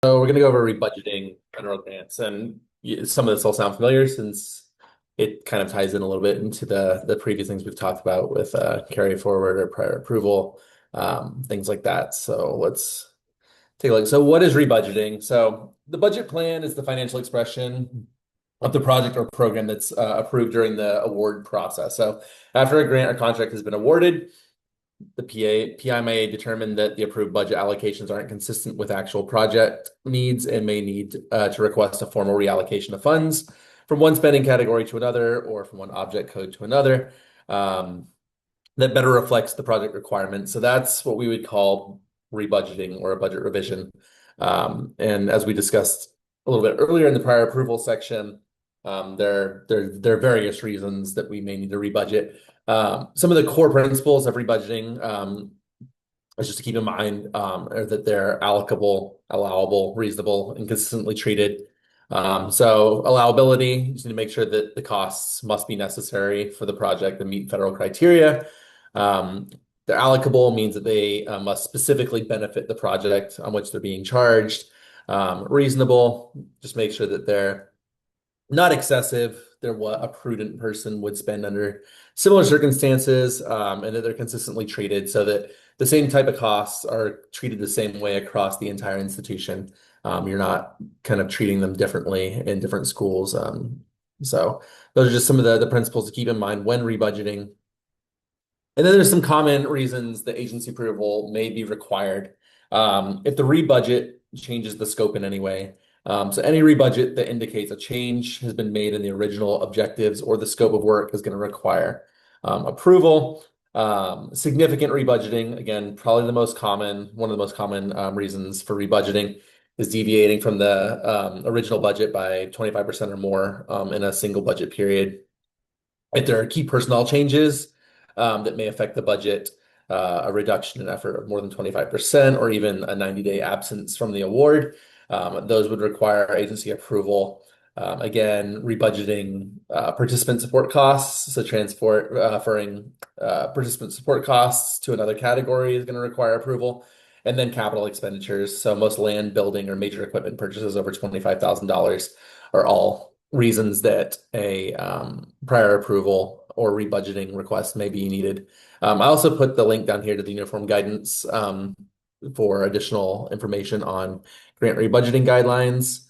So we're going to go over rebudgeting general grants, and some of this will sound familiar since it kind of ties in a little bit into the previous things we've talked about with carry forward or prior approval, things like that. So let's take a look. So what is rebudgeting? So the budget plan is the financial expression of the project or program that's approved during the award process. So after a grant or contract has been awarded, the PI may determine that the approved budget allocations aren't consistent with actual project needs and may need to request a formal reallocation of funds from one spending category to another or from one object code to another um, that better reflects the project requirements. So that's what we would call rebudgeting or a budget revision. And as we discussed a little bit earlier in the prior approval section, there are various reasons that we may need to rebudget. Some of the core principles of rebudgeting is just to keep in mind are that they're allowable, reasonable, and consistently treated. So allowability, you just need to make sure that the costs must be necessary for the project and meet federal criteria. Um, they're allocable means that they must specifically benefit the project on which they're being charged. Reasonable, just make sure that they're not excessive. They're what a prudent person would spend under similar circumstances, and that they're consistently treated so that the same type of costs are treated the same way across the entire institution. You're not kind of treating them differently in different schools. So those are just some of the principles to keep in mind when rebudgeting. And then there's some common reasons the agency approval may be required. If the rebudget changes the scope in any way. So any rebudget that indicates a change has been made in the original objectives or the scope of work is going to require approval. Significant rebudgeting, again, probably one of the most common reasons for rebudgeting is deviating from the original budget by 25% or more in a single budget period. If there are key personnel changes that may affect the budget, a reduction in effort of more than 25%, or even a 90-day absence from the award, those would require agency approval. Again, rebudgeting participant support costs, so transferring participant support costs to another category is going to require approval. And then capital expenditures. So most land, building, or major equipment purchases over $25,000 are all reasons that a prior approval or rebudgeting request may be needed. I also put the link down here to the uniform guidance for additional information on grant rebudgeting guidelines.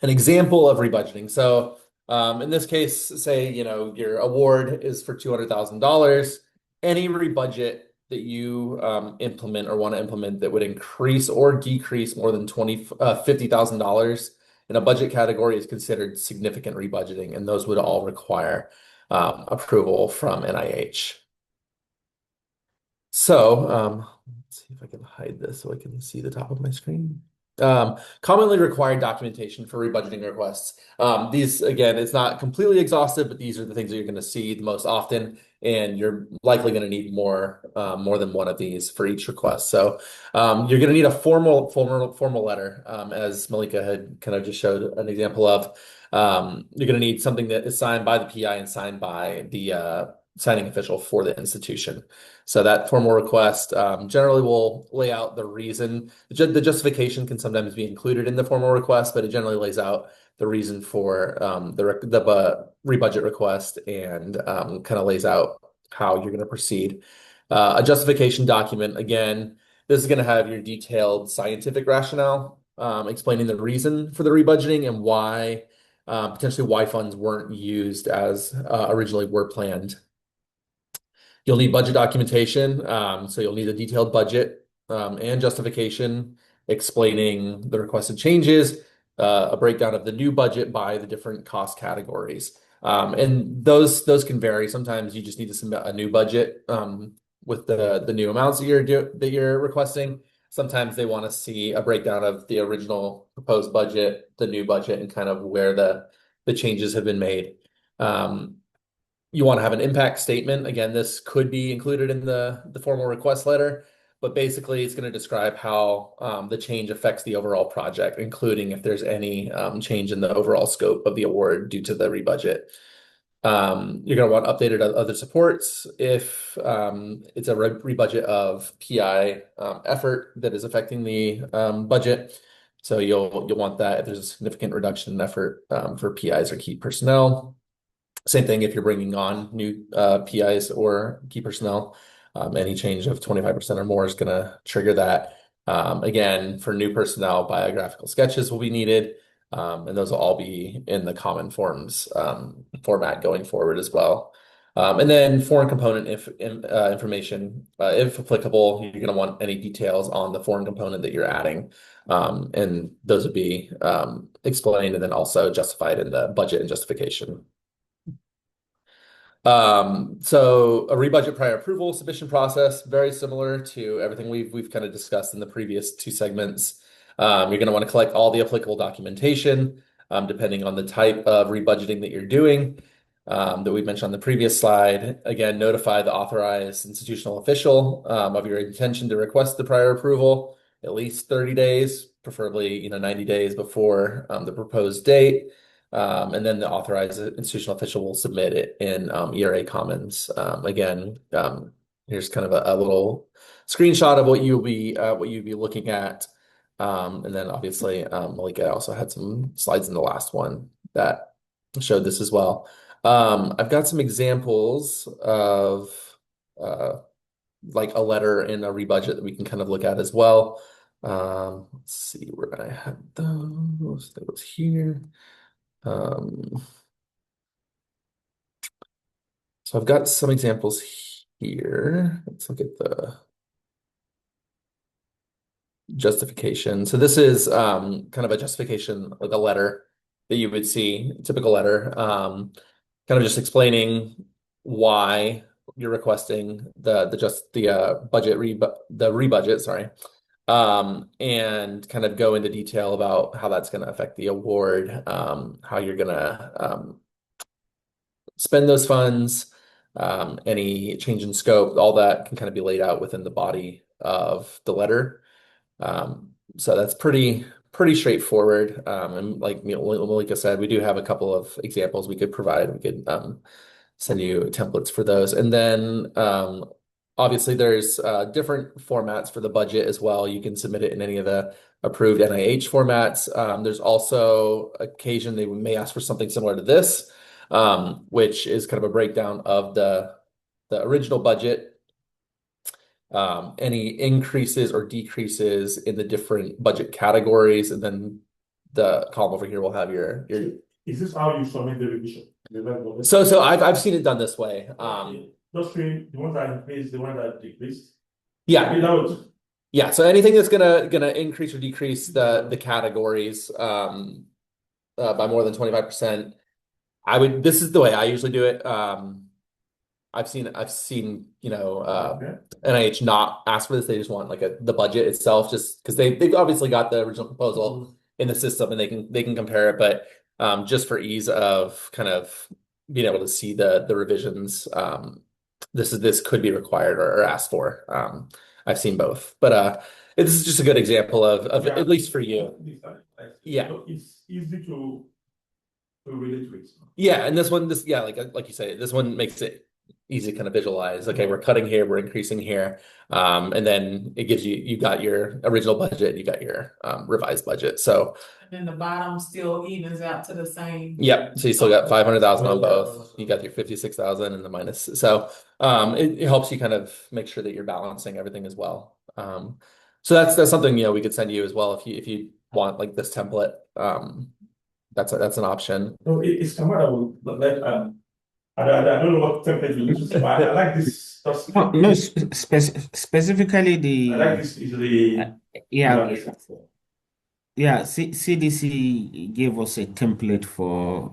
An example of rebudgeting. So in this case, say, your award is for $200,000. Any rebudget that you implement or want to implement that would increase or decrease more than $50,000 in a budget category is considered significant rebudgeting, and those would all require approval from NIH. So let's see if I can hide this so I can see the top of my screen. Commonly required documentation for rebudgeting requests. These, again, it's not completely exhaustive, but these are the things that you're going to see the most often, and you're likely going to need more than one of these for each request. So you're going to need a formal letter, as Malika had kind of just showed an example of. You're going to need something that is signed by the PI and signed by the signing official for the institution. So that formal request generally will lay out the reason. The justification can sometimes be included in the formal request, but it generally lays out the reason for the rebudget request and kind of lays out how you're going to proceed. A justification document, again, this is going to have your detailed scientific rationale explaining the reason for the rebudgeting and why potentially why funds weren't used as originally were planned. You'll need budget documentation. So you'll need a detailed budget and justification explaining the requested changes, a breakdown of the new budget by the different cost categories. And those can vary. Sometimes you just need to submit a new budget with the new amounts that you're requesting. Sometimes they want to see a breakdown of the original proposed budget, the new budget, and kind of where the changes have been made. You want to have an impact statement. Again, this could be included in the formal request letter, but basically it's going to describe how the change affects the overall project, including if there's any change in the overall scope of the award due to the rebudget. You're going to want updated other supports if it's a rebudget of PI effort that is affecting the budget. So you'll want that if there's a significant reduction in effort for PIs or key personnel. Same thing if you're bringing on new PIs or key personnel. Any change of 25% or more is going to trigger that. Again, for new personnel, biographical sketches will be needed, and those will all be in the common forms format going forward as well. And then foreign component information, if applicable, you're going to want any details on the foreign component that you're adding. And those would be explained and then also justified in the budget and justification. So a rebudget prior approval submission process, very similar to everything we've kind of discussed in the previous two segments. You're going to want to collect all the applicable documentation, depending on the type of rebudgeting that you're doing, that we mentioned on the previous slide. Again, notify the authorized institutional official of your intention to request the prior approval at least 30 days, preferably 90 days before the proposed date. And then the authorized institutional official will submit it in ERA Commons. Again, here's kind of a little screenshot of what you'd be looking at. And then obviously, Malika also had some slides in the last one that showed this as well. I've got some examples of like a letter in a rebudget that we can kind of look at as well. Let's see where I had those. That was here. So I've got some examples here. Let's look at the justification. So this is kind of a justification, like a letter that you would see, a typical letter, kind of just explaining why you're requesting the rebudget, sorry. And kind of go into detail about how that's going to affect the award, how you're going to spend those funds, any change in scope, all that can kind of be laid out within the body of the letter. So that's pretty straightforward. And like Malika said, we do have a couple of examples we could provide. We could send you templates for those. And then obviously there's different formats for the budget as well. You can submit it in any of the approved NIH formats. There's also occasion they may ask for something similar to this, which is kind of a breakdown of the original budget, any increases or decreases in the different budget categories, and then the column over here will have your. Is this how you submit the revision? So I've seen it done this way. Just the ones that increase, the one that decreased. Yeah. Yeah. So anything that's gonna increase or decrease the categories by more than 25%. This is the way I usually do it. I've seen NIH not ask for this. They just want like the budget itself, just because they've obviously got the original proposal in the system and they can compare it. But just for ease of kind of being able to see the revisions, this could be required or asked for. I've seen both, but this is just a good example of at least for you. Yeah, it's easy to relate to it. Yeah, and like you say, this one makes it easy to kind of visualize. Okay, we're cutting here, we're increasing here, and then it gives you got your original budget, you got your revised budget. So and the bottom still evens out to the same. Yep. So you still got 500,000 on both. You got your 56,000 and the minus. So it helps you kind of make sure that you're balancing everything as well. So that's something we could send you as well if you want like this template. That's an option. No, it's somewhat I don't know what template you use, but I like this. No, specifically the. I like this easily. CDC gave us a template for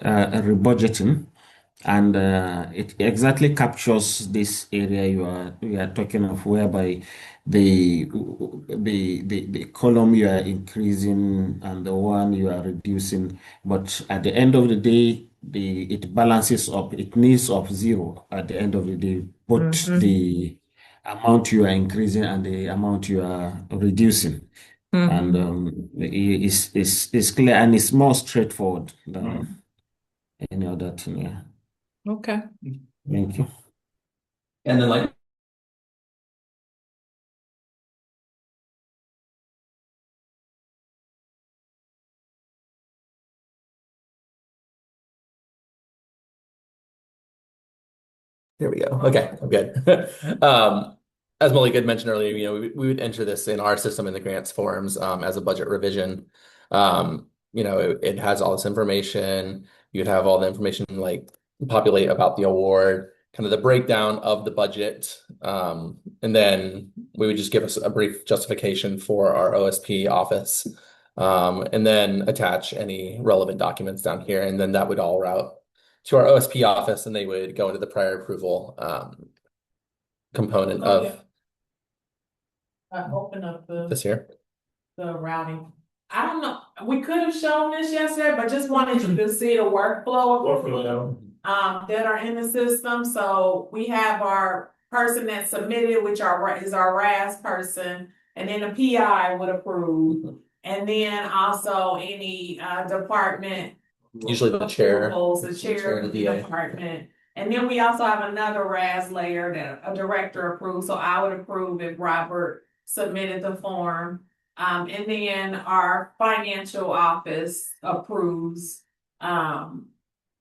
rebudgeting, and it exactly captures this area we are talking of, whereby the column you are increasing and the one you are reducing, but at the end of the day, it balances up. It needs up zero at the end of the day, both the amount you are increasing and the amount you are reducing. And it's clear and it's more straightforward than any other thing. Yeah. Okay. Thank you. And then like there we go. Okay, I'm good. As Molly had mentioned earlier, we would enter this in our system in the grants forms as a budget revision. It has all this information. You'd have all the information like populate about the award, kind of the breakdown of the budget, and then we would just give us a brief justification for our OSP office, and then attach any relevant documents down here, and then that would all route to our OSP office, and they would go into the prior approval component Oh, yeah. of Open up this here. the routing. I don't know, we could have shown this yesterday, but just wanted you to see the workflow that are in the system. So we have our person that submitted, which is our RAS person, and then the PI would approve. And then also any department. Usually the chair. Approvals, the chair of the department. And then we also have another RAS layer that a director approves. So I would approve if Robert submitted the form. And then our financial office approves. And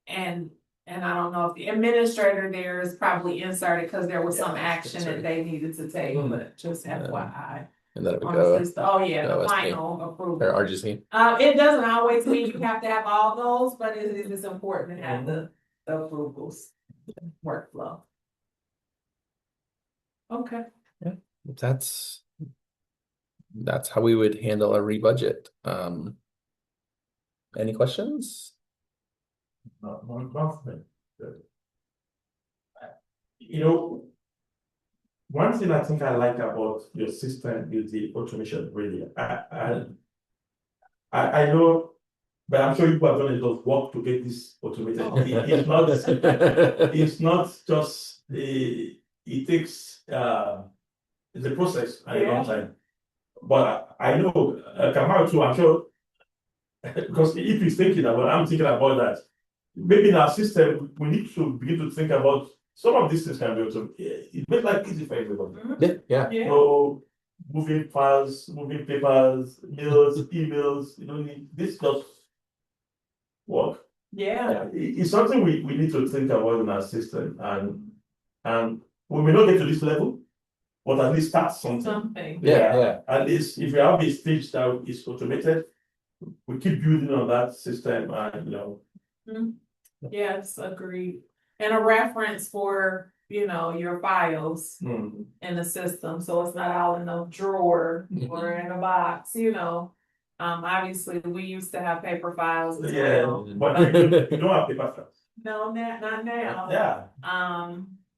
I don't know if the administrator there is probably inserted because there was some action that they needed to take, but just FYI. And then it would On go the system. Oh, yeah, the OSP. final approval. or RGC. It doesn't always mean you have to have all those, but it is important to have the approvals workflow. Okay. That's how we would handle a rebudget. Any questions? Nothing. One thing I think I like about your system is the automation, really. I know, but I'm sure you have done a lot of work to get this automated. It's not just it takes it's a process and a long time. But I know Kamau too, I'm sure, because if he's thinking about, I'm thinking about that. Maybe in our system, we need to begin to think about some of these things can be automated. It makes life easy for everybody. Yeah. So moving files, moving papers, mails, emails, this just work. Yeah. It's something we need to think about in our system, and we may not get to this level, but at least start something. Yeah. At least if we have a stage that is automated, we keep building on that system, and Yes, agreed. And a reference for, your files in the system, so it's not all in a drawer or in a box, Obviously, we used to have paper files as well. But now you don't have paper files. No, not now. Yeah.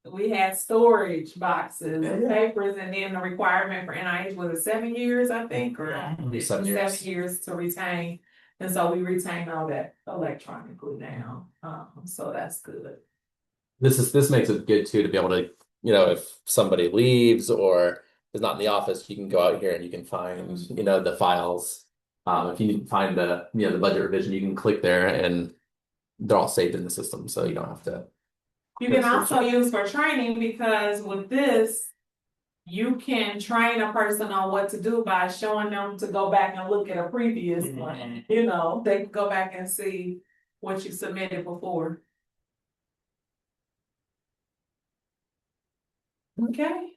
We had storage boxes and Yeah. papers, and then the requirement for NIH was 7 years, I think, or 7 years. 7 years to retain. And so we retain all that electronically now. So that's good. This makes it good too to be able to, if somebody leaves or is not in the office, you can go out here and you can find, the files. If you find the budget revision, you can click there and they're all saved in the system, so you don't have to. You can also use for training, because with this, you can train a person on what to do by showing them to go back and look at a previous one. They can go back and see what you submitted before. Okay.